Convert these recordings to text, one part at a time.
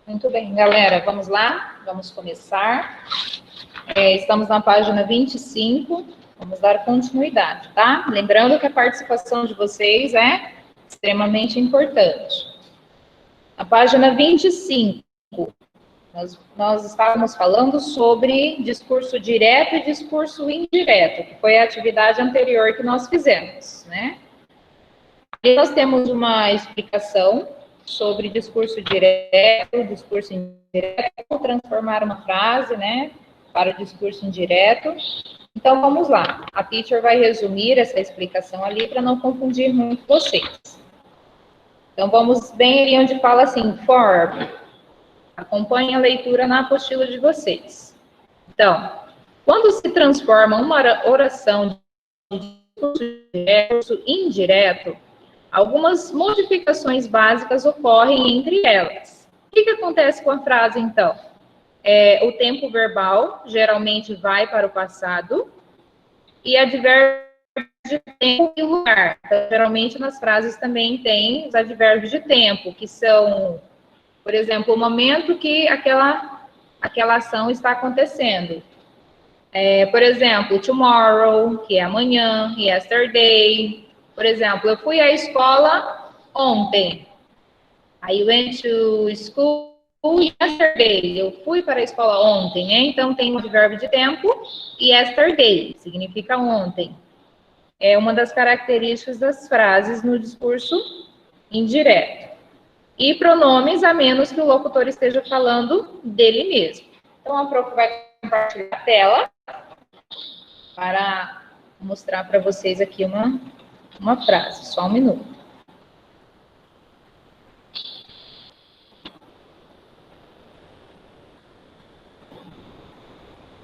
Muito bem, galera, vamos lá, vamos começar. Estamos na página 25, vamos dar continuidade, tá? Lembrando que a participação de vocês é extremamente importante. Na página 25, nós estávamos falando sobre discurso direto e discurso indireto, que foi a atividade anterior que nós fizemos, né? E nós temos uma explicação sobre discurso direto, discurso indireto, como transformar uma frase, né, para o discurso indireto. Então, vamos lá. A teacher vai resumir essa explicação ali para não confundir muito vocês. Então, vamos bem ali onde fala assim, form. Acompanhe a leitura na apostila de vocês. Então, quando se transforma uma oração de discurso direto, indireto, algumas modificações básicas ocorrem entre elas. O que acontece com a frase, então? O tempo verbal geralmente vai para o passado e advérbio de tempo e lugar. Então, geralmente, nas frases também tem os advérbios de tempo, que são, por exemplo, o momento que aquela ação está acontecendo. Por exemplo, tomorrow, que é amanhã, yesterday. Por exemplo, eu fui à escola ontem. I went to school yesterday. Eu fui para a escola ontem, né? Então, tem o advérbio de tempo e yesterday, significa ontem. É uma das características das frases no discurso indireto. E pronomes, a menos que o locutor esteja falando dele mesmo. Então, a prof vai compartilhar a tela para mostrar para vocês aqui uma frase. Só um minuto.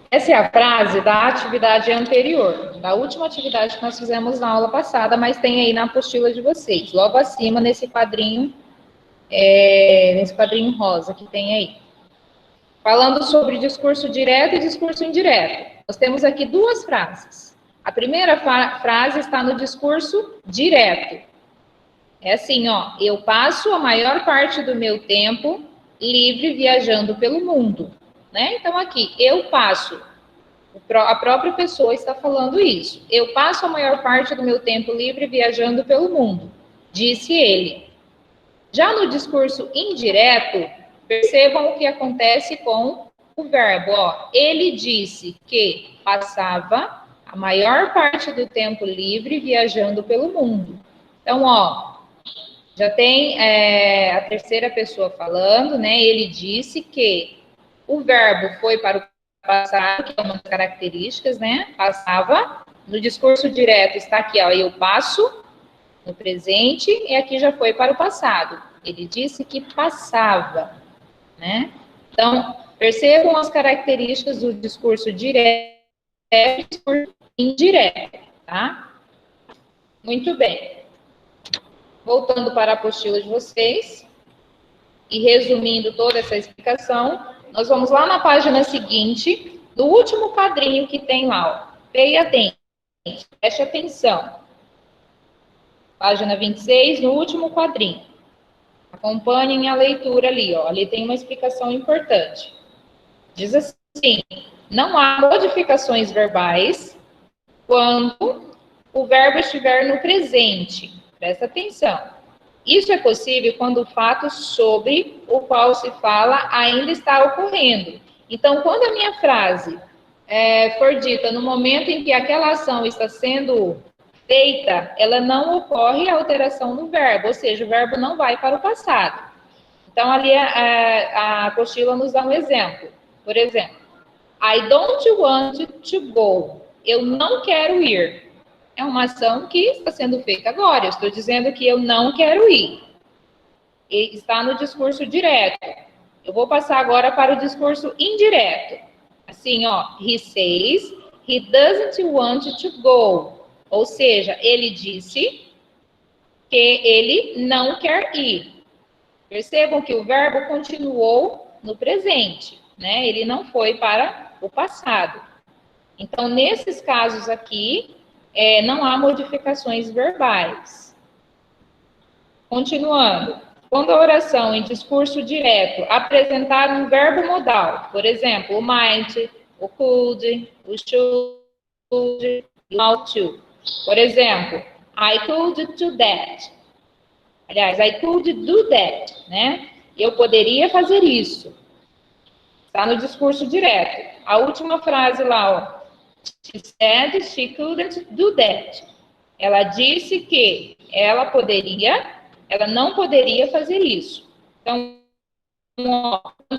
Essa é a frase da atividade anterior, da última atividade que nós fizemos na aula passada, mas tem aí na apostila de vocês, logo acima nesse quadrinho rosa que tem aí. Falando sobre discurso direto e discurso indireto. Nós temos aqui duas frases. A primeira frase está no discurso direto. É assim, ó, eu passo a maior parte do meu tempo livre viajando pelo mundo. Né? Então, aqui, eu passo, a própria pessoa está falando isso. Eu passo a maior parte do meu tempo livre viajando pelo mundo, disse ele. Já no discurso indireto, percebam o que acontece com o verbo. Ó, ele disse que passava a maior parte do tempo livre viajando pelo mundo. Então, ó, já tem a terceira pessoa falando, né? Ele disse que o verbo foi para o passado, que é uma das características, né? Passava. No discurso direto está aqui, ó, eu passo, no presente, e aqui já foi para o passado. Ele disse que passava, né? Então, percebam as características do discurso direto e discurso indireto, tá? Muito bem. Voltando para a apostila de vocês, e resumindo toda essa explicação, nós vamos lá na página seguinte, do último quadrinho que tem lá, ó. Pay attention, preste atenção. Página 26, no último quadrinho. Acompanhem a leitura ali, ó. Ali tem uma explicação importante. Diz assim, não há modificações verbais quando o verbo estiver no presente. Presta atenção. Isso é possível quando o fato sobre o qual se fala ainda está ocorrendo. Então, quando a minha frase for dita no momento em que aquela ação está sendo feita, ela não ocorre a alteração no verbo, ou seja, o verbo não vai para o passado. Então, ali a apostila nos dá um exemplo. Por exemplo, I don't want to go. Eu não quero ir. É uma ação que está sendo feita agora. Eu estou dizendo que eu não quero ir. E está no discurso direto. Eu vou passar agora para o discurso indireto. Assim, ó, he says he doesn't want to go. Ou seja, ele disse que ele não quer ir. Percebam que o verbo continuou no presente, né? Ele não foi para o passado. Então, nesses casos aqui, não há modificações verbais. Continuando. Quando a oração em discurso direto apresentar um verbo modal, por exemplo, o might, o could, o should, o ought to. Por exemplo, I could do that. Aliás, I could do that, né? Eu poderia fazer isso. Está no discurso direto. A última frase lá, ó. She said she couldn't do that. Ela disse que ela não poderia fazer isso. Então,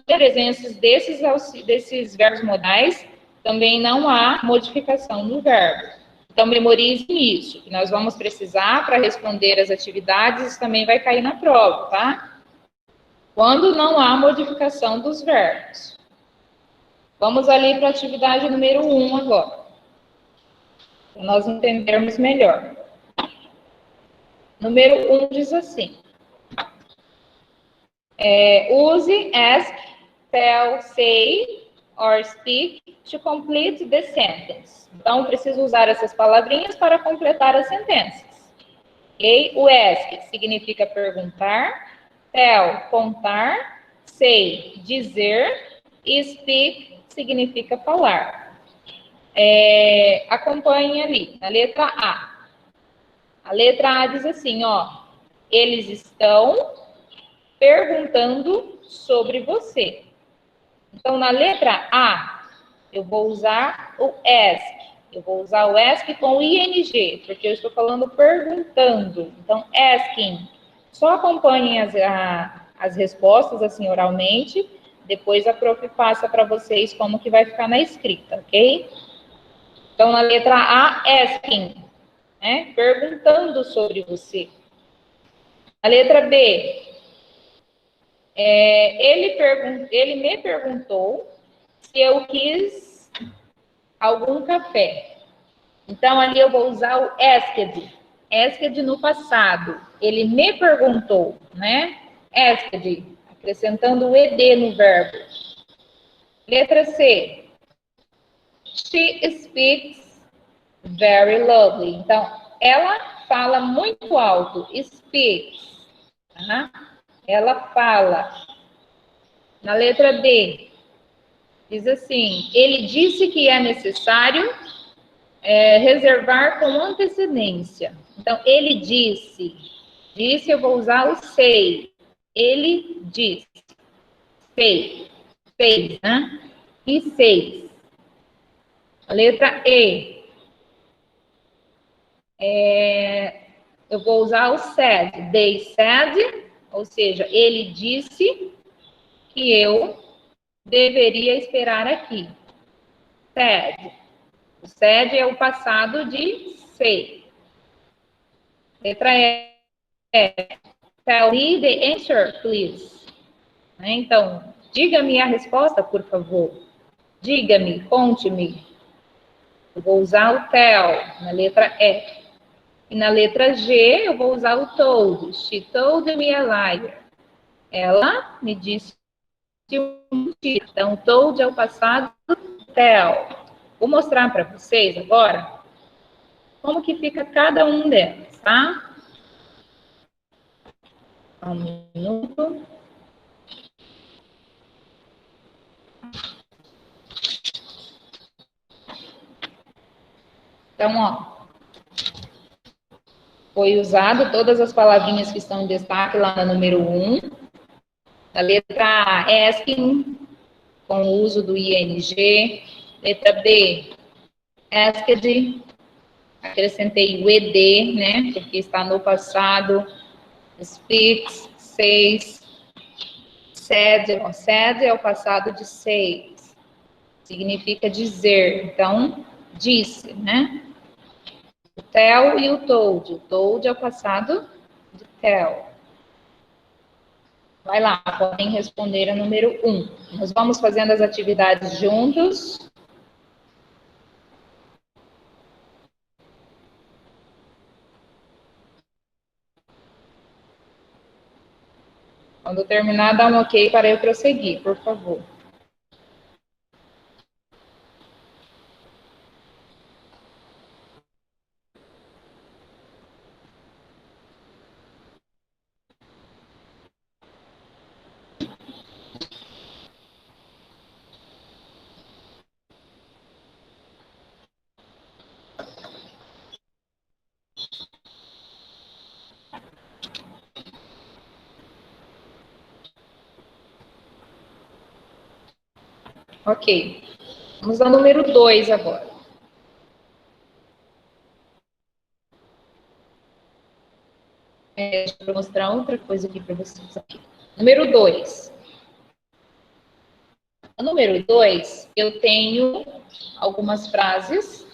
presenças desses verbos modais, também não há modificação no verbo. Então, memorize isso, que nós vamos precisar para responder as atividades, isso também vai cair na prova, tá? Quando não há modificação dos verbos. Vamos ali para a atividade número 1 agora, para nós entendermos melhor. Número 1 diz assim, use ask, tell, say or speak to complete the sentence. Então, preciso usar essas palavrinhas para completar as sentenças. Ok? O ask significa perguntar, tell, contar, say, dizer, e speak significa falar. Acompanhe ali, na letra A. A letra A diz assim, ó, eles estão perguntando sobre você. Então, na letra A, eu vou usar o ask. Eu vou usar o ask com ing, porque eu estou falando perguntando. Então, asking. Só acompanhem as respostas, assim, oralmente. Depois a prof passa para vocês como que vai ficar na escrita, ok? Então, na letra A, asking. Né? Perguntando sobre você. A letra B, ele me perguntou se eu quis algum café. Então, ali eu vou usar o asked. Asked no passado. Ele me perguntou, né? Asked, acrescentando o ed no verbo. Letra C. She speaks very loudly. Então, ela fala muito alto. Speaks. Tá? Ela fala. Na letra D, diz assim, ele disse que é necessário reservar com antecedência. Então, ele disse. Disse, eu vou usar o sei. Ele disse. Sei. Fez, né? E fez. A letra E. Eu vou usar o said. They said, ou seja, ele disse que eu deveria esperar aqui. Said. O said é o passado de say. Letra E. Tell me the answer, please. Então, diga-me a resposta, por favor. Diga-me, conte-me. Eu vou usar o tell na letra E. E na letra G, eu vou usar o told. She told me a liar. Ela me disse um mentira. Então, told é o passado, tell. Vou mostrar para vocês agora como que fica cada um delas, tá? Um minuto. Então, ó, foi usado todas as palavrinhas que estão em destaque lá na número 1. A letra A, asking, com o uso do ing. Letra B, asked, acrescentei o ed, né, porque está no passado. Speaks, says, said, said é o passado de says, significa dizer, então, disse, né? O tell e o told. O told é o passado de tell. Vai lá, podem responder a número 1. Nós vamos fazendo as atividades juntos. Quando terminar, dá um ok para eu prosseguir, por favor. Ok. Vamos ao número 2 agora. Deixa eu mostrar outra coisa aqui para vocês. Aqui. Número 2. No número 2, eu tenho algumas frases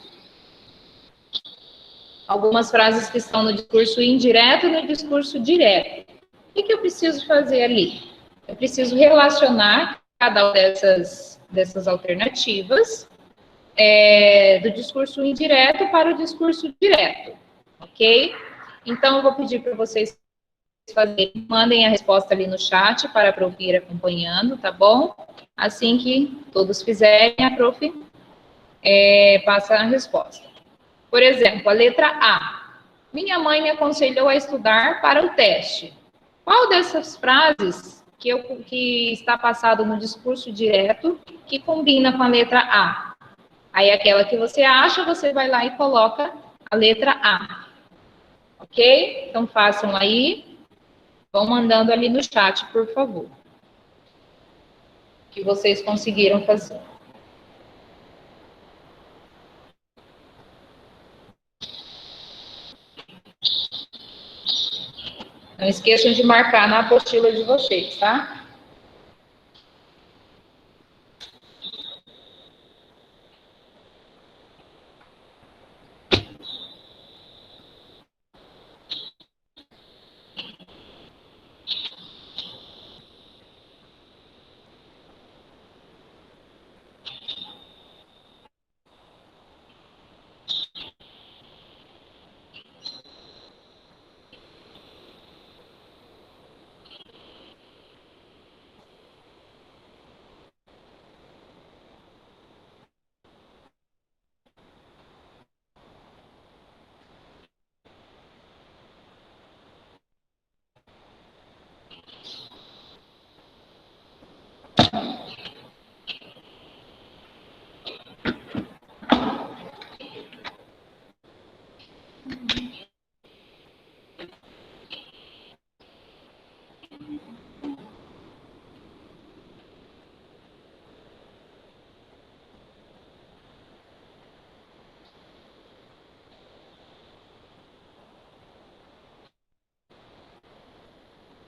que estão no discurso indireto e no discurso direto. O que eu preciso fazer ali? Eu preciso relacionar cada uma dessas alternativas do discurso indireto para o discurso direto, ok? Então, eu vou pedir para vocês mandem a resposta ali no chat para a prof ir acompanhando, tá bom? Assim que todos fizerem, a prof passa a resposta. Por exemplo, a letra A. Minha mãe me aconselhou a estudar para o teste. Qual dessas frases que está passado no discurso direto que combina com a letra A? Aí aquela que você acha, você vai lá e coloca a letra A. Ok? Então façam aí. Vão mandando ali no chat, por favor. Que vocês conseguiram fazer. Não esqueçam de marcar na apostila de vocês, tá?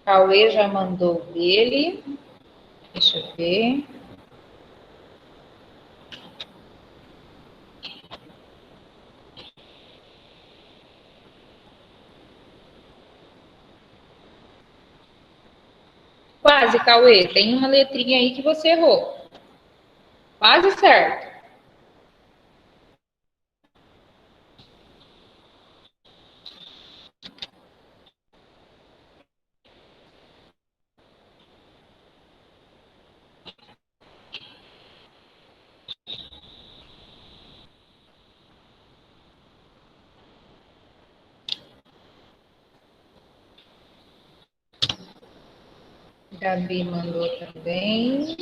Cauê já mandou dele. Deixa eu ver. Quase, Cauê. Tem uma letrinha aí que você errou. Quase certo. Gabi mandou também.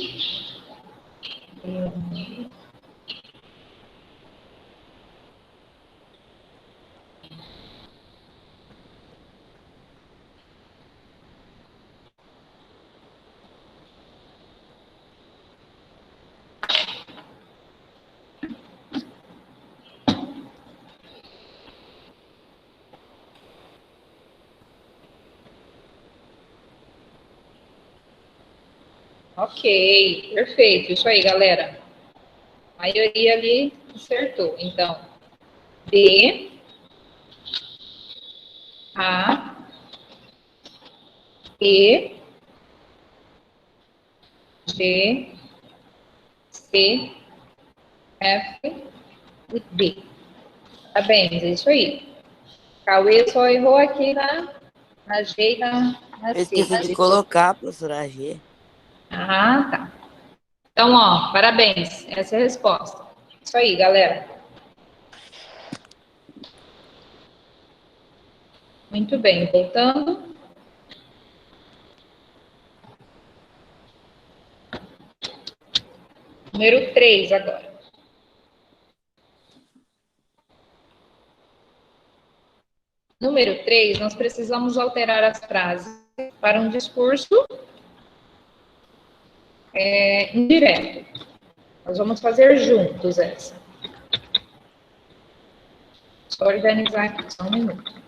Ok, perfeito. Isso aí, galera. A maioria ali acertou. Então, B, A, E, G, C, F e D. Parabéns, é isso aí. Cauê só errou aqui na G e na Eu C. esqueci de colocar, professora G. Ah, tá. Então, ó, parabéns. Essa é a resposta. Isso aí, galera. Muito bem, voltando. Número 3 agora. Número 3, nós precisamos alterar as frases para um discurso indireto. Nós vamos fazer juntos essa. Só organizar aqui, só um minuto.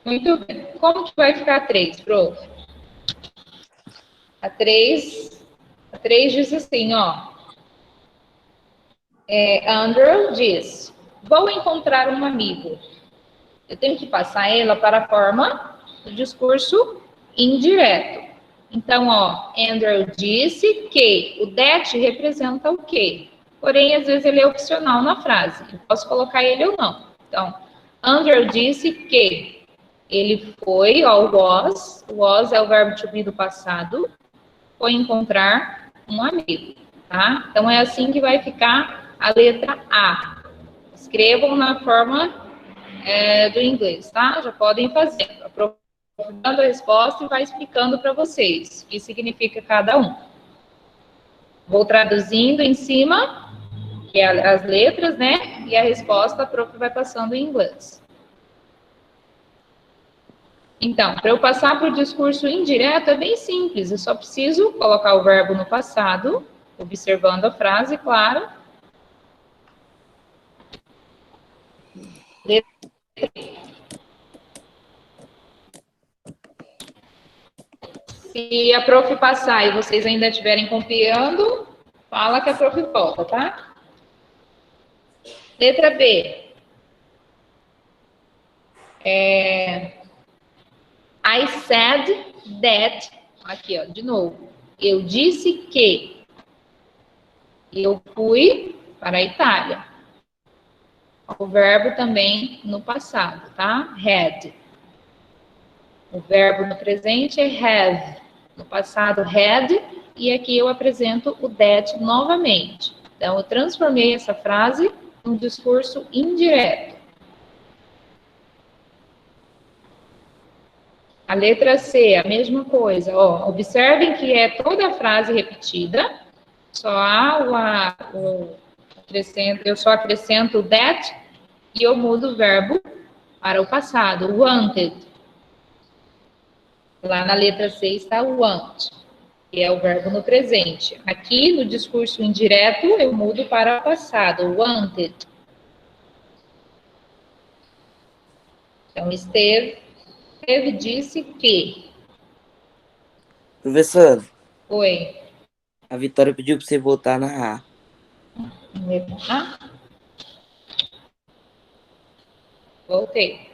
Muito bem. Como que vai ficar a 3, prof? A 3 diz assim, ó. Andrew diz, vou encontrar um amigo. Eu tenho que passar ela para a forma do discurso indireto. Então, ó, Andrew disse que o that representa o quê? Porém, às vezes ele é opcional na frase. Eu posso colocar ele ou não. Então, Andrew disse que ele foi, ó, was é o verbo to be do passado, foi encontrar um amigo, tá? Então, é assim que vai ficar a letra A. Escrevam na forma do inglês, tá? Já podem fazer. Aprofundando a resposta e vai explicando para vocês o que significa cada um. Vou traduzindo em cima, que é as letras, né? E a resposta a prof vai passando em inglês. Então, para eu passar para o discurso indireto, é bem simples. Eu só preciso colocar o verbo no passado, observando a frase, claro. Se a prof passar e vocês ainda estiverem copiando, fala que a prof volta, tá? Letra B. I said that. Aqui, ó, de novo. Eu disse que eu fui para a Itália. O verbo também no passado, tá? Had. O verbo no presente é have. No passado, had. E aqui eu apresento o that novamente. Então, eu transformei essa frase num discurso indireto. A letra C, a mesma coisa. Ó, observem que é toda a frase repetida. Só há eu só acrescento o that e eu mudo o verbo para o passado. Wanted. Lá na letra C está o want, que é o verbo no presente. Aqui, no discurso indireto, eu mudo para o passado. Wanted. Então, Esteve disse que. Professor, Oi. a Vitória pediu para você voltar na A. Voltei.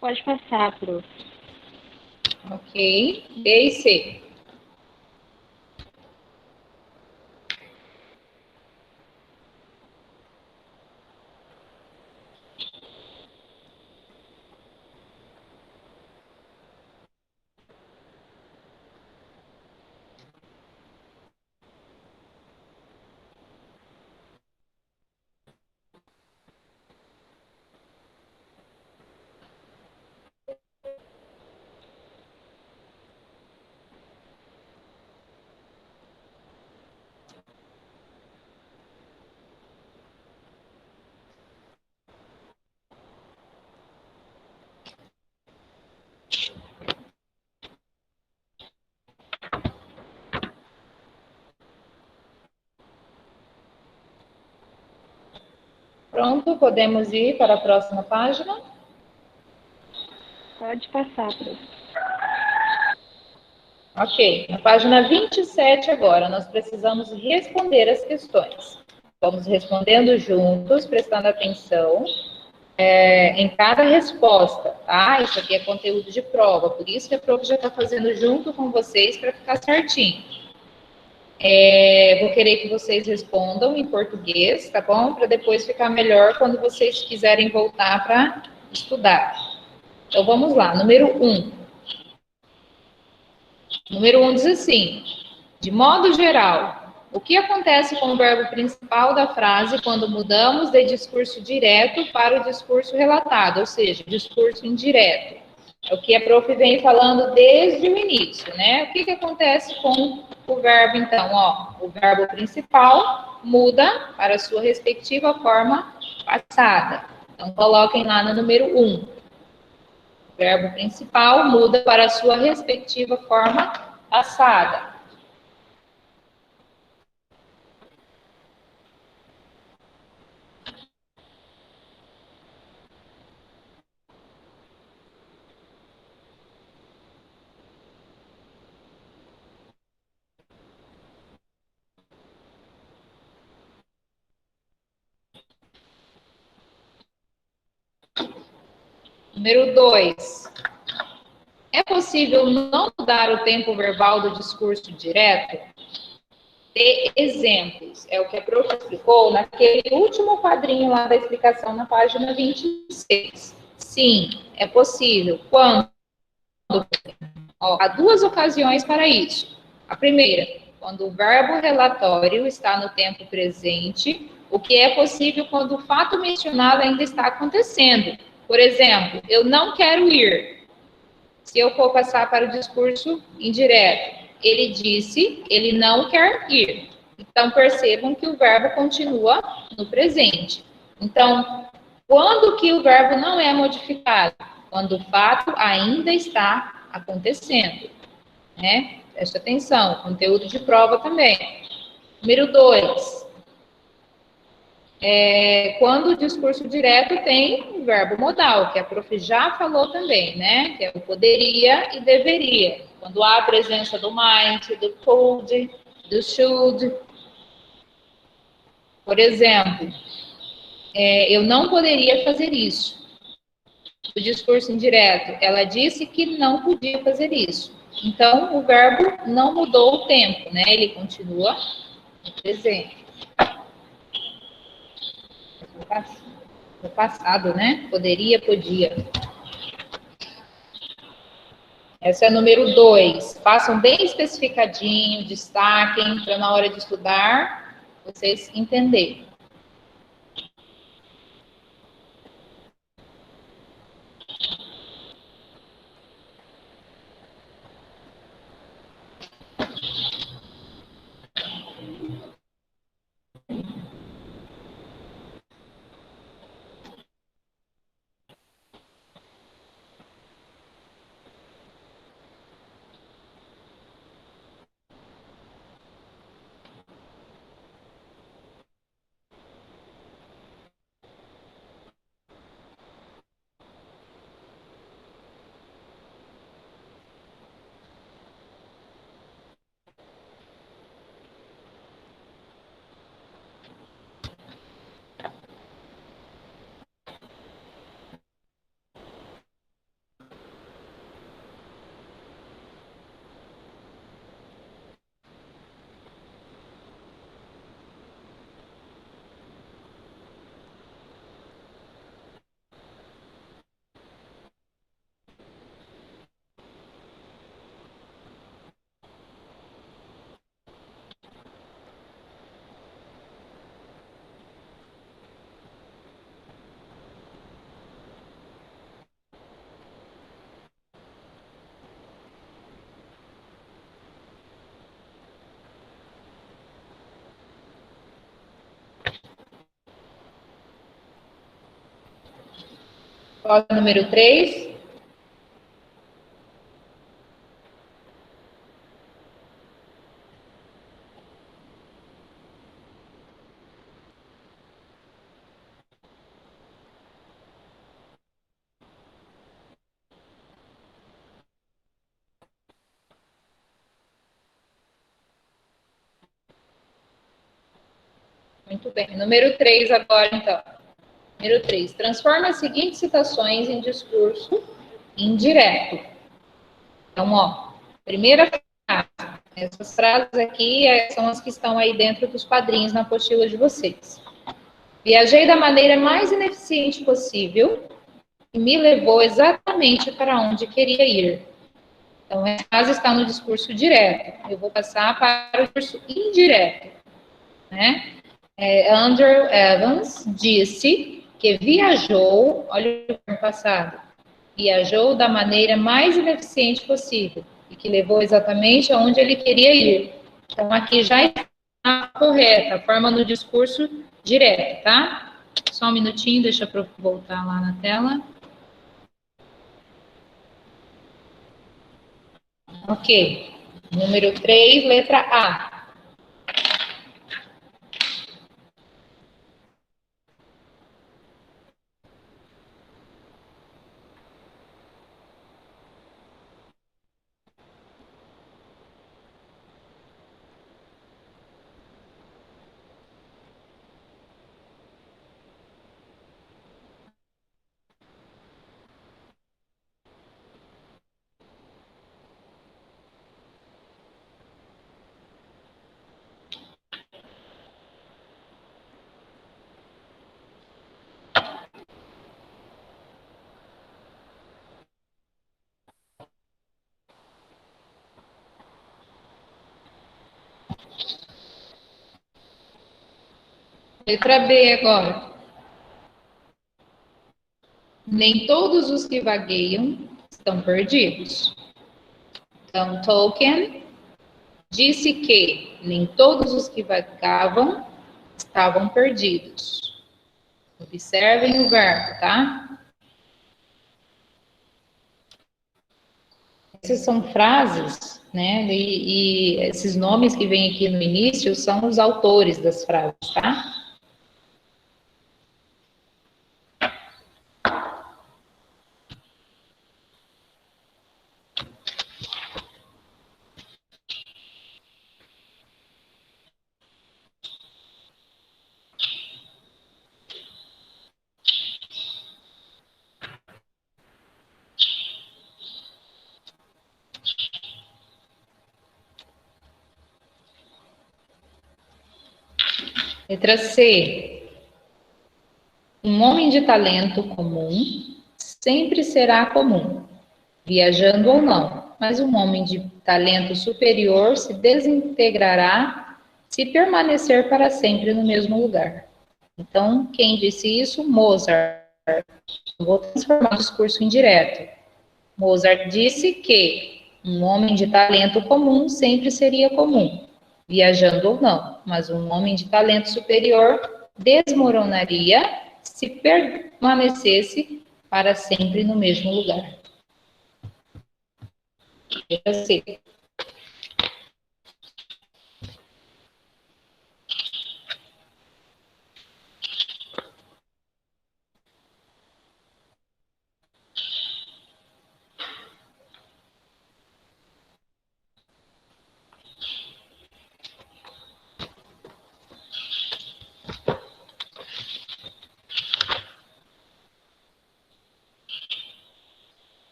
Pode passar, prof. Ok. B e C. Pronto, podemos ir para a próxima página? Pode passar, prof. Ok, na página 27 agora, nós precisamos responder as questões. Vamos respondendo juntos, prestando atenção em cada resposta, tá? Isso aqui é conteúdo de prova, por isso que a prof já está fazendo junto com vocês para ficar certinho. Vou querer que vocês respondam em português, tá bom? Para depois ficar melhor quando vocês quiserem voltar para estudar. Então, vamos lá. Número 1. Número 1 diz assim: de modo geral, o que acontece com o verbo principal da frase quando mudamos de discurso direto para o discurso relatado, ou seja, discurso indireto? É o que a prof vem falando desde o início, né? O que acontece com o verbo, então? Ó, o verbo principal muda para a sua respectiva forma passada. Então, coloquem lá no número 1. O verbo principal muda para a sua respectiva forma passada. Número 2. É possível não mudar o tempo verbal do discurso direto? Dê exemplos. É o que a prof explicou naquele último quadrinho lá da explicação na página 26. Sim, é possível. Quando? Ó, há duas ocasiões para isso. A primeira, quando o verbo relatório está no tempo presente, o que é possível quando o fato mencionado ainda está acontecendo. Por exemplo, eu não quero ir. Se eu for passar para o discurso indireto, ele disse, ele não quer ir. Então, percebam que o verbo continua no presente. Então, quando que o verbo não é modificado? Quando o fato ainda está acontecendo, né? Preste atenção, conteúdo de prova também. Número 2. Quando o discurso direto tem o verbo modal, que a prof já falou também, né? Que é o poderia e deveria. Quando há a presença do might, do could, do should. Por exemplo, eu não poderia fazer isso. O discurso indireto, ela disse que não podia fazer isso. Então, o verbo não mudou o tempo, né? Ele continua no presente. No passado, né? Poderia, podia. Essa é a número 2. Façam bem especificadinho, destaquem, para na hora de estudar, vocês entenderem. Qual é o número 3? Muito bem. Número 3 agora, então. Número 3. Transforma as seguintes citações em discurso indireto. Então, ó, primeira frase. Essas frases aqui são as que estão aí dentro dos quadrinhos na apostila de vocês. Viajei da maneira mais ineficiente possível e me levou exatamente para onde queria ir. Então, essa frase está no discurso direto. Eu vou passar para o discurso indireto, né? Andrew Evans disse que viajou, olha o passado, viajou da maneira mais ineficiente possível e que levou exatamente aonde ele queria ir. Então, aqui já está correta, a forma no discurso direto, tá? Só um minutinho, deixa eu voltar lá na tela. Ok. Número 3, letra A. Letra B agora. Nem todos os que vagueiam estão perdidos. Então, Tolkien disse que nem todos os que vagavam estavam perdidos. Observem o verbo, tá? Essas são frases, né? E esses nomes que vêm aqui no início são os autores das frases, tá? Letra C. Um homem de talento comum sempre será comum, viajando ou não, mas um homem de talento superior se desintegrará se permanecer para sempre no mesmo lugar. Então, quem disse isso? Mozart. Vou transformar o discurso em direto. Mozart disse que um homem de talento comum sempre seria comum, viajando ou não, mas um homem de talento superior desmoronaria se permanecesse para sempre no mesmo lugar. Letra C.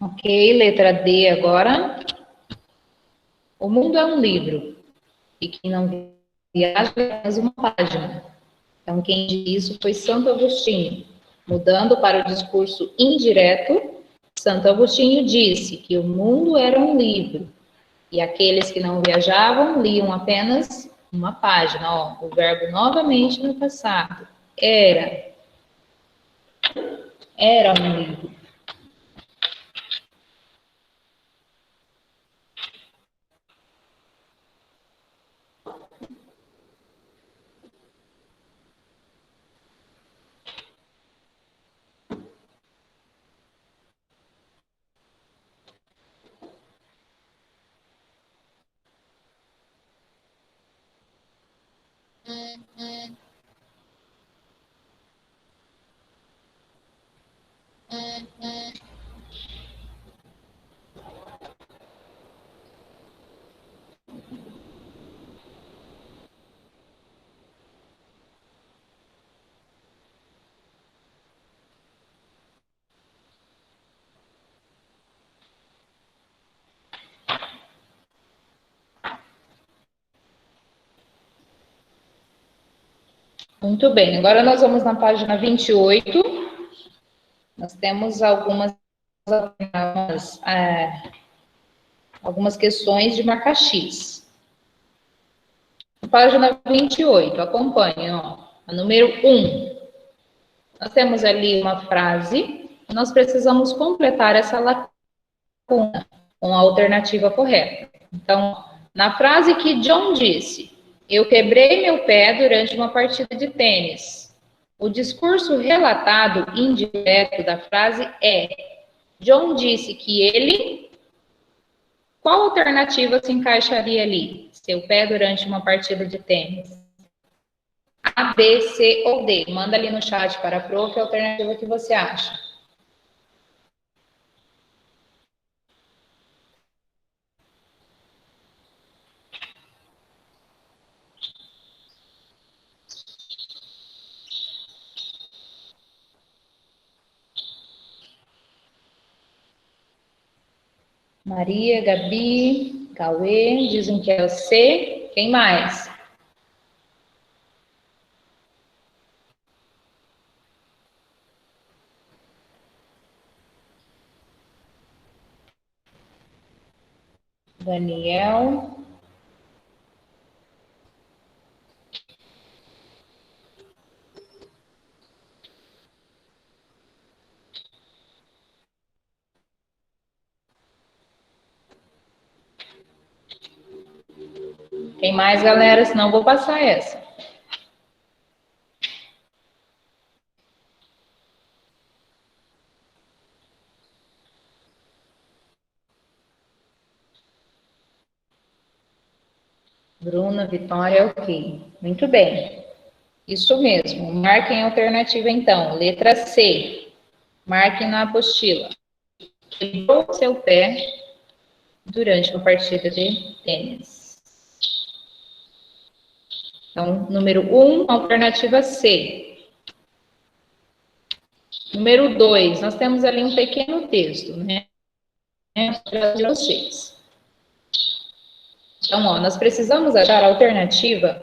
Ok, letra D agora. O mundo é um livro, e quem não viaja é apenas uma página. Então, quem disse isso foi Santo Agostinho. Mudando para o discurso indireto, Santo Agostinho disse que o mundo era um livro, e aqueles que não viajavam liam apenas uma página. Ó, o verbo novamente no passado. Era um livro. Muito bem, agora nós vamos na página 28. Nós temos algumas questões de marca X. Página 28, acompanhe, ó. A número 1. Nós temos ali uma frase, nós precisamos completar essa lacuna com a alternativa correta. Então, na frase que John disse, eu quebrei meu pé durante uma partida de tênis. O discurso relatado indireto da frase é, John disse que ele... Qual alternativa se encaixaria ali? Seu pé durante uma partida de tênis. A, B, C ou D? Manda ali no chat para a prof a alternativa que você acha. Maria, Gabi, Cauê, dizem que é o C. Quem mais? Daniel. Quem mais, galera? Senão eu vou passar essa. Bruna, Vitória, ok. Muito bem. Isso mesmo. Marquem a alternativa, então. Letra C. Marquem na apostila. Quebrou seu pé durante uma partida de tênis. Então, número 1, alternativa C. Número 2, nós temos ali um pequeno texto, né? Para vocês. Então, ó, nós precisamos achar a alternativa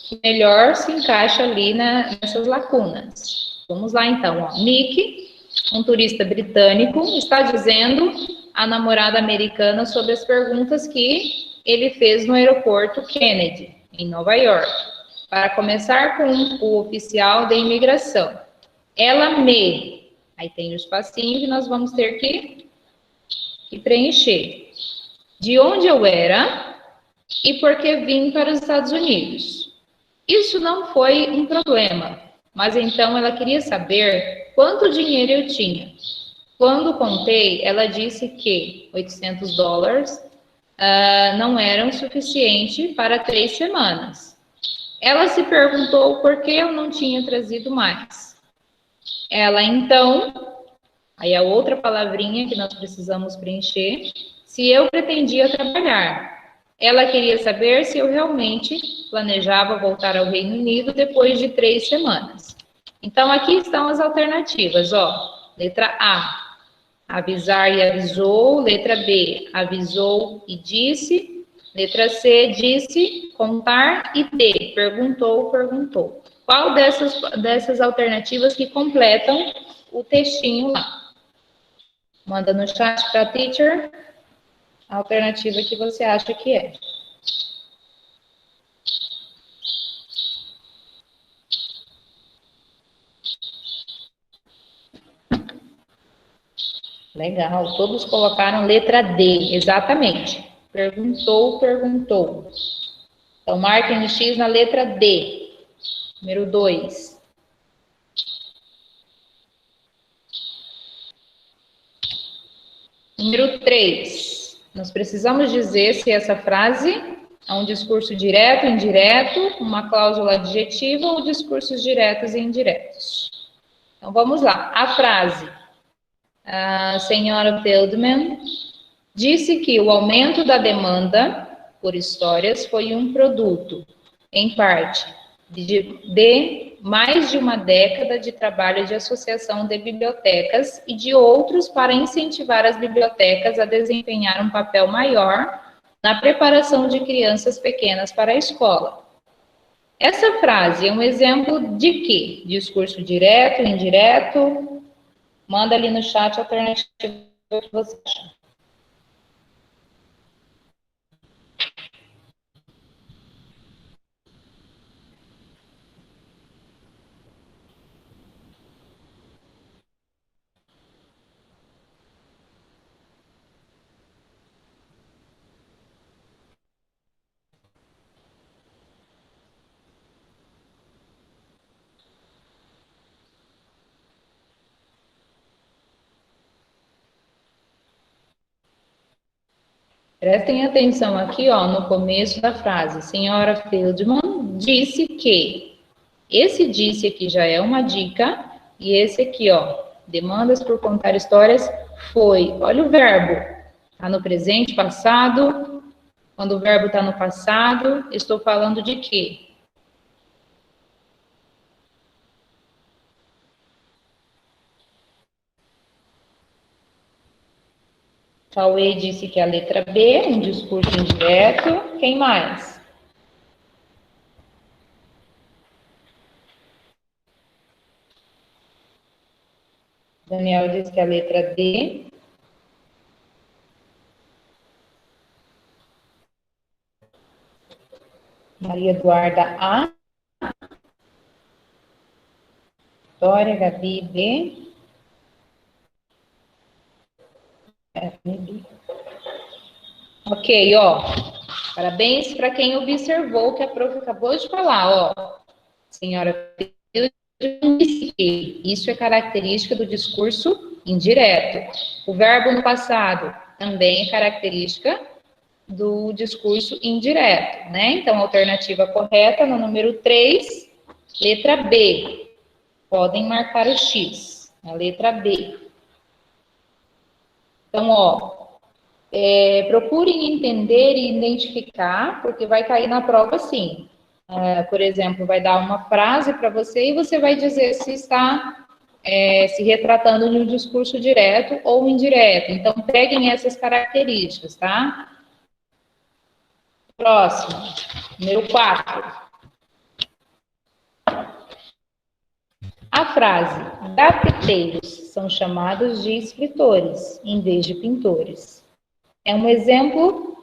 que melhor se encaixa ali nessas lacunas. Vamos lá, então, ó. Nick, um turista britânico, está dizendo à namorada americana sobre as perguntas que ele fez no aeroporto Kennedy, em Nova York. Para começar com o oficial de imigração. Ela me... Aí tem o espacinho que nós vamos ter que preencher. De onde eu era e por que vim para os Estados Unidos. Isso não foi um problema, mas então ela queria saber quanto dinheiro eu tinha. Quando contei, ela disse que $800 não eram suficiente para 3 semanas. Ela se perguntou por que eu não tinha trazido mais. Ela, então, aí a outra palavrinha que nós precisamos preencher, se eu pretendia trabalhar. Ela queria saber se eu realmente planejava voltar ao Reino Unido depois de 3 semanas. Então, aqui estão as alternativas, ó. Letra A, avisar e avisou. Letra B, avisou e disse. Letra C, disse, contar. E D, perguntou, perguntou. Qual dessas alternativas que completam o textinho lá? Manda no chat para a teacher a alternativa que você acha que é. Legal, todos colocaram letra D, exatamente. Perguntou, perguntou. Então, marquem o X na letra D. Número 2. Número 3. Nós precisamos dizer se essa frase é um discurso direto, indireto, uma cláusula adjetiva ou discursos diretos e indiretos. Então, vamos lá. A frase. A senhora Feldman disse que o aumento da demanda por histórias foi um produto, em parte, de mais de uma década de trabalho de associação de bibliotecas e de outros para incentivar as bibliotecas a desempenhar um papel maior na preparação de crianças pequenas para a escola. Essa frase é um exemplo de quê? Discurso direto, indireto? Manda ali no chat a alternativa que você acha. Prestem atenção aqui, ó, no começo da frase. Senhora Feldman disse que. Esse disse aqui já é uma dica. E esse aqui, ó, demandas por contar histórias, foi. Olha o verbo. Está no presente, passado. Quando o verbo está no passado, estou falando de quê? Cauê disse que é a letra B, um discurso indireto. Quem mais? Daniel disse que é a letra D. Maria Eduarda A. Vitória, Gabi B. B. Ok, ó. Parabéns para quem observou o que a prof acabou de falar, ó. Senhora, isso é característica do discurso indireto. O verbo no passado também é característica do discurso indireto, né? Então, a alternativa correta no número 3, letra B. Podem marcar o X, a letra B. Então, ó, procurem entender e identificar, porque vai cair na prova sim. Por exemplo, vai dar uma frase para você e você vai dizer se está se retratando de um discurso direto ou indireto. Então, peguem essas características, tá? Próximo, número 4. A frase, grafiteiros são chamados de escritores, em vez de pintores. É um exemplo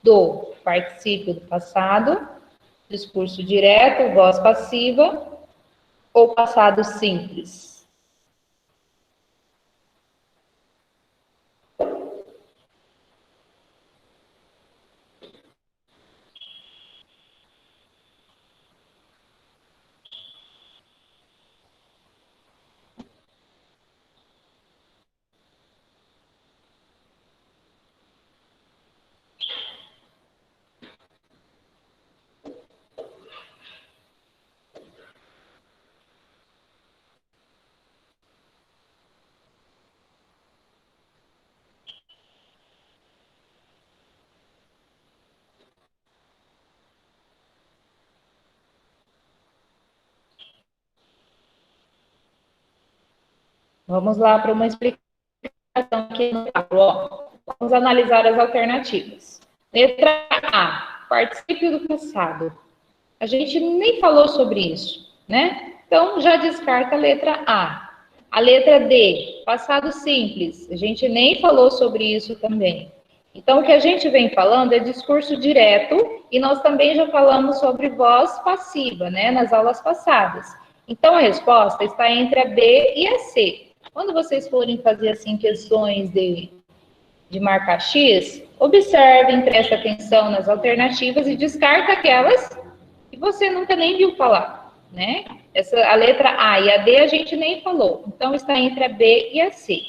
do particípio do passado, discurso direto, voz passiva, ou passado simples. Vamos lá para uma explicação aqui no quadro. Ó, vamos analisar as alternativas. Letra A, particípio do passado. A gente nem falou sobre isso, né? Então, já descarta a letra A. A letra D, passado simples. A gente nem falou sobre isso também. Então, o que a gente vem falando é discurso direto e nós também já falamos sobre voz passiva, né? Nas aulas passadas. Então, a resposta está entre a B e a C. Quando vocês forem fazer, assim, questões de marcar X, observem, prestem atenção nas alternativas e descarta aquelas que você nunca nem viu falar, né? A letra A e a D a gente nem falou. Então, está entre a B e a C.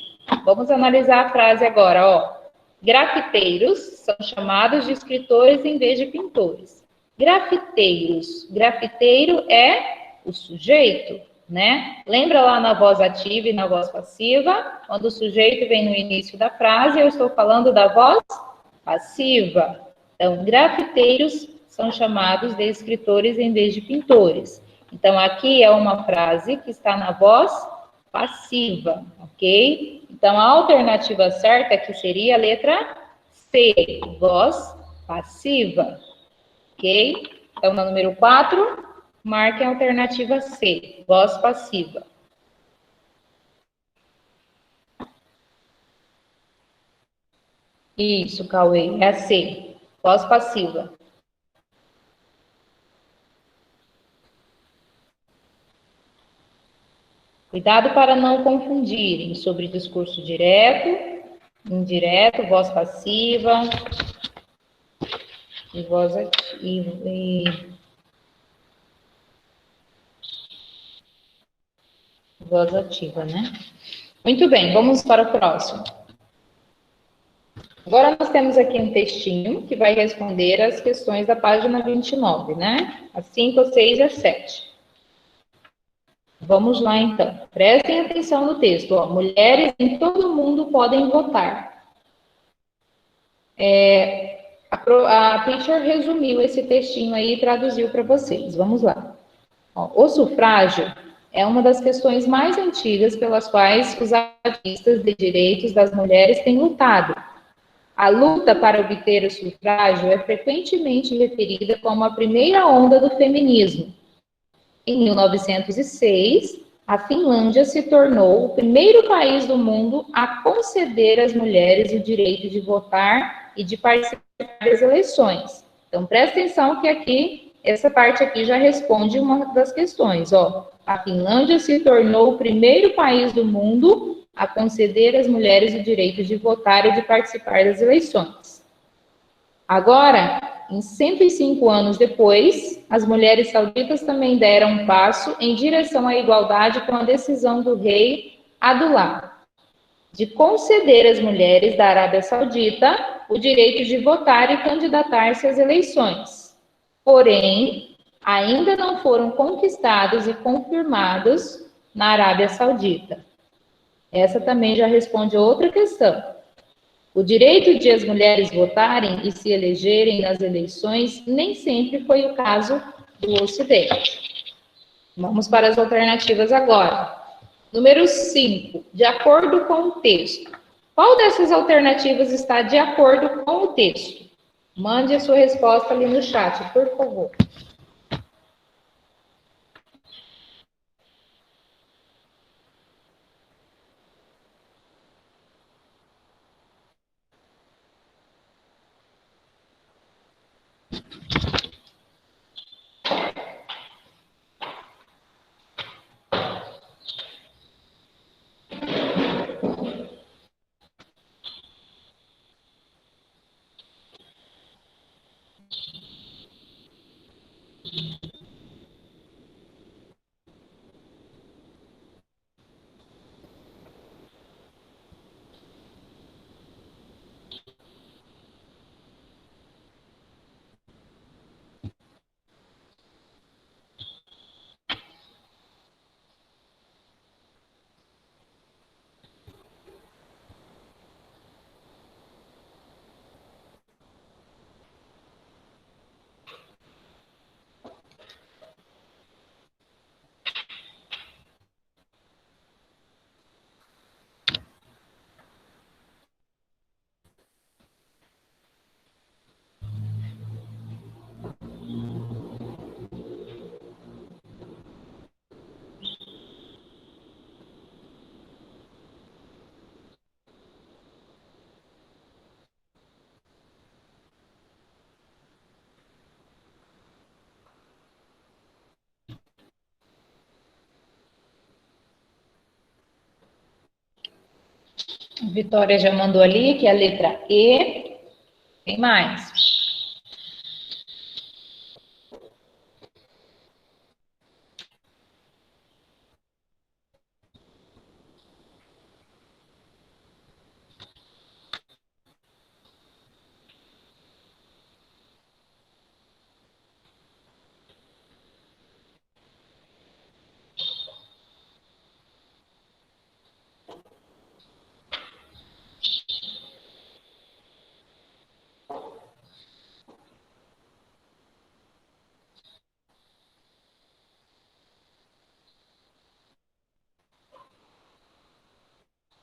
Vamos analisar a frase agora, ó. Grafiteiros são chamados de escritores em vez de pintores. Grafiteiros. Grafiteiro é o sujeito, né? Lembra lá na voz ativa e na voz passiva? Quando o sujeito vem no início da frase, eu estou falando da voz passiva. Então, grafiteiros são chamados de escritores em vez de pintores. Então, aqui é uma frase que está na voz passiva, ok? Então, a alternativa certa aqui seria a letra C, voz passiva, ok? Então, no número 4, Marquem a alternativa C, voz passiva. Isso, Cauê, é a C, voz passiva. Cuidado para não confundirem sobre discurso direto, indireto, voz passiva e voz ativa. Voz ativa, né? Muito bem, vamos para o próximo. Agora nós temos aqui um textinho que vai responder as questões da página 29, né? As 5, 6 e as 7. Vamos lá, então. Prestem atenção no texto. Ó. Mulheres em todo mundo podem votar. A teacher resumiu esse textinho aí e traduziu para vocês. Vamos lá. Ó, o sufrágio é uma das questões mais antigas pelas quais os ativistas de direitos das mulheres têm lutado. A luta para obter o sufrágio é frequentemente referida como a primeira onda do feminismo. Em 1906, a Finlândia se tornou o primeiro país do mundo a conceder às mulheres o direito de votar e de participar das eleições. Então, presta atenção que aqui, essa parte aqui já responde uma das questões. Ó, a Finlândia se tornou o primeiro país do mundo a conceder às mulheres o direito de votar e de participar das eleições. Agora, em 105 anos depois, as mulheres sauditas também deram um passo em direção à igualdade com a decisão do rei Abdullah de conceder às mulheres da Arábia Saudita o direito de votar e candidatar-se às eleições. Porém, ainda não foram conquistados e confirmados na Arábia Saudita. Essa também já responde outra questão. O direito de as mulheres votarem e se elegerem nas eleições nem sempre foi o caso do Ocidente. Vamos para as alternativas agora. Número 5, de acordo com o texto. Qual dessas alternativas está de acordo com o texto? Mande a sua resposta ali no chat, por favor. Vitória já mandou ali, que é a letra E. Tem mais?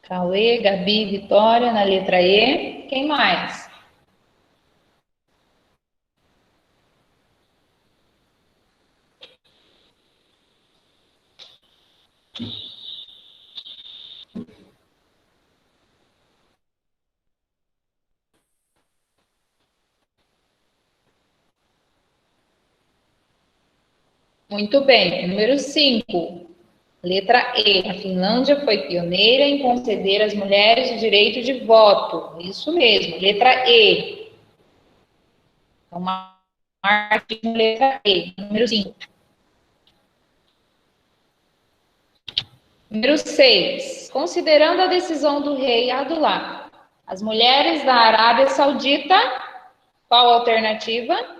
Cauê, Gabi, Vitória, na letra E. Quem mais? Muito bem. Número 5. Letra E. A Finlândia foi pioneira em conceder às mulheres o direito de voto. Isso mesmo. Letra E. Então, marque letra E. Número 5. Número 6. Considerando a decisão do rei Abdullah, as mulheres da Arábia Saudita, qual a alternativa?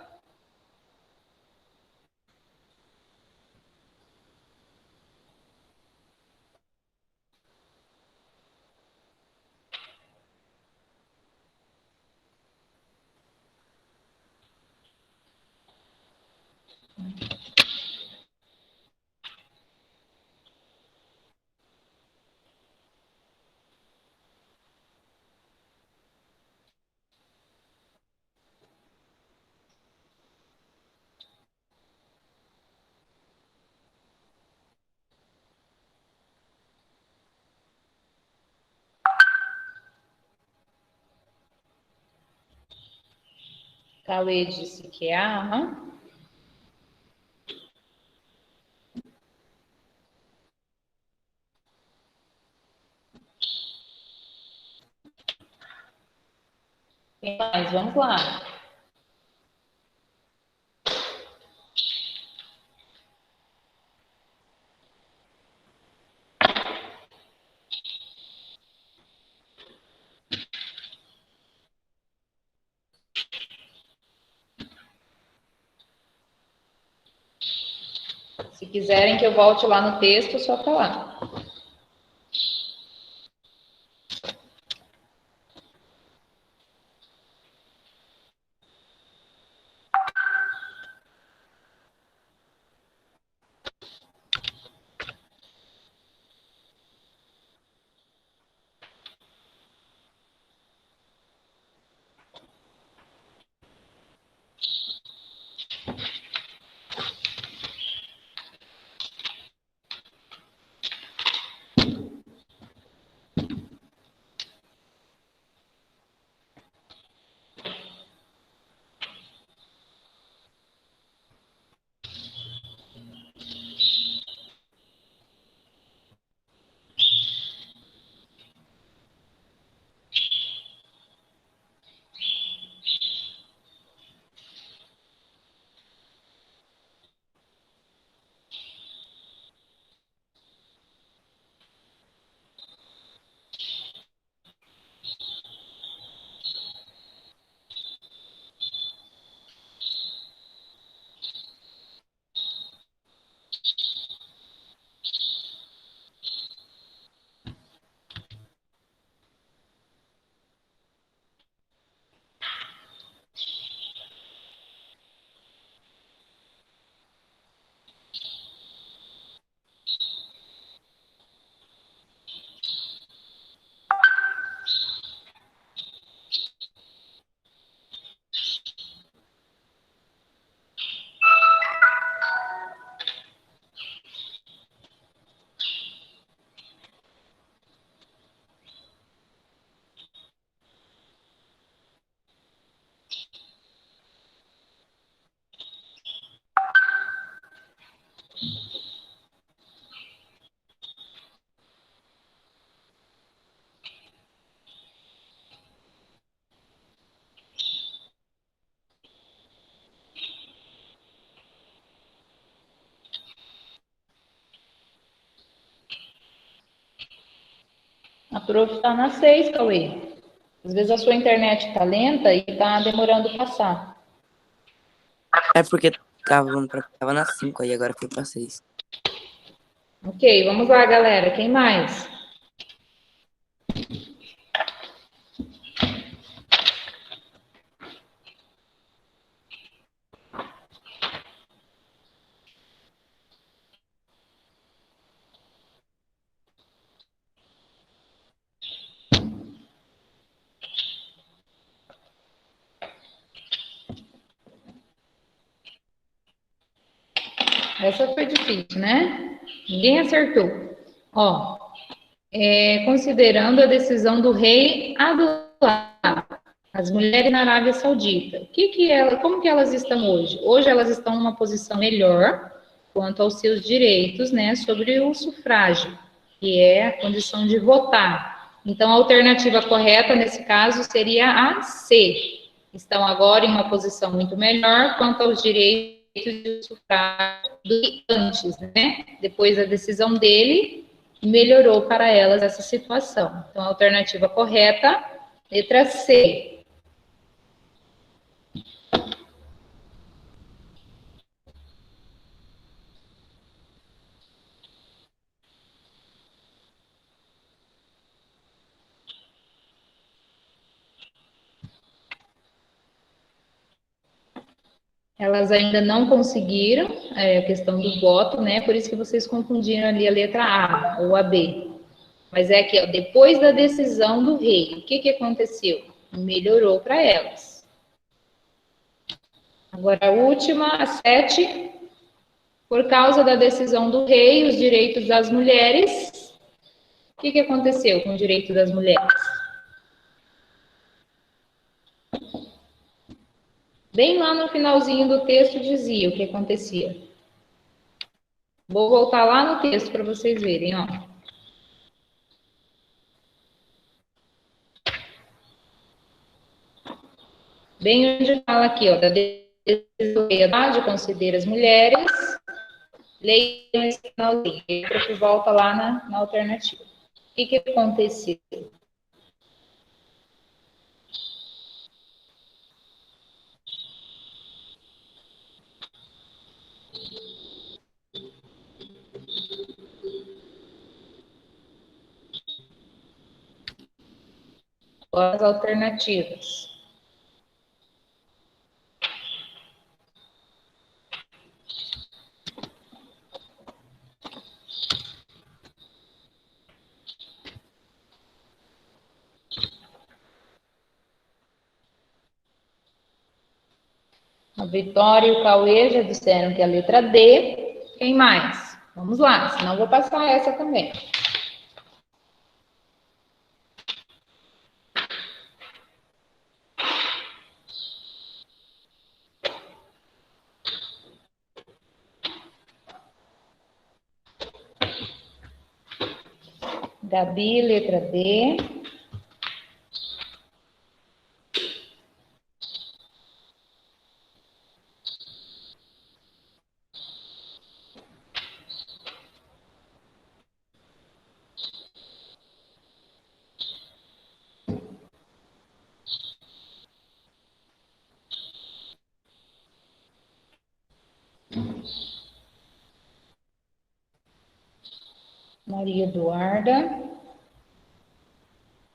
Cauê disse que é a. Quem mais? Vamos lá. Se quiserem que eu volte lá no texto, só falar. A prof está na 6, Cauê. Às vezes a sua internet está lenta e está demorando a passar. É porque tava na 5 aí, agora foi pra 6. Ok, vamos lá, galera. Quem mais? Essa foi difícil, né? Ninguém acertou. Ó, considerando a decisão do rei Abdullah, as mulheres na Arábia Saudita, como que elas estão hoje? Hoje elas estão numa posição melhor quanto aos seus direitos, né, sobre o sufrágio, que é a condição de votar. Então, a alternativa correta, nesse caso, seria a C. Estão agora em uma posição muito melhor quanto aos direitos de sufrágio do que antes, né? Depois da decisão dele, melhorou para elas essa situação. Então, a alternativa correta, letra C. Elas ainda não conseguiram a questão do voto, né? Por isso que vocês confundiram ali a letra A ou a B. Mas é que, ó, depois da decisão do rei, o que que aconteceu? Melhorou para elas. Agora, a última, a 7. Por causa da decisão do rei, os direitos das mulheres. O que que aconteceu com o direito das mulheres? Bem lá no finalzinho do texto dizia o que acontecia. Vou voltar lá no texto para vocês verem, ó. Bem onde fala aqui, ó, da decisão considera as mulheres, leiam esse finalzinho, depois volta lá na alternativa. O que que aconteceu? As alternativas. A Vitória e o Cauê já disseram que é a letra D. Quem mais? Vamos lá, senão eu vou passar essa também. Gabi, letra D. Maria Eduarda.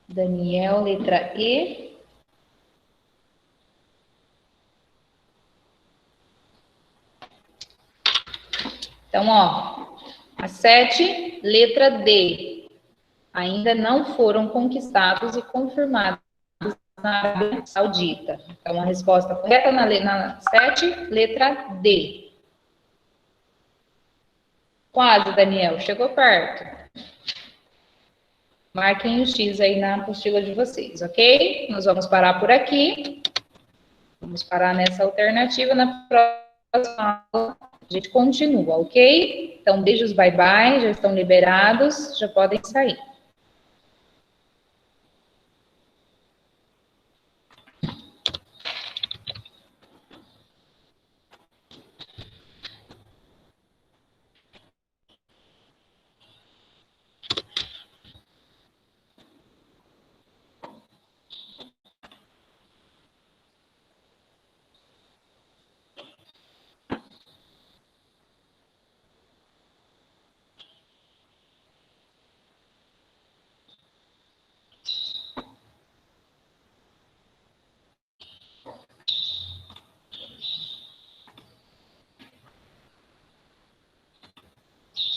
Daniel, letra E. Então, ó, a 7, letra D. Ainda não foram conquistados e confirmados na Arábia Saudita. Então, a resposta correta na 7, letra D. Quase, Daniel, chegou perto. Marquem o X aí na apostila de vocês, ok? Nós vamos parar por aqui. Vamos parar nessa alternativa. Na próxima aula, a gente continua, ok? Então, beijos, bye bye. Já estão liberados, já podem sair.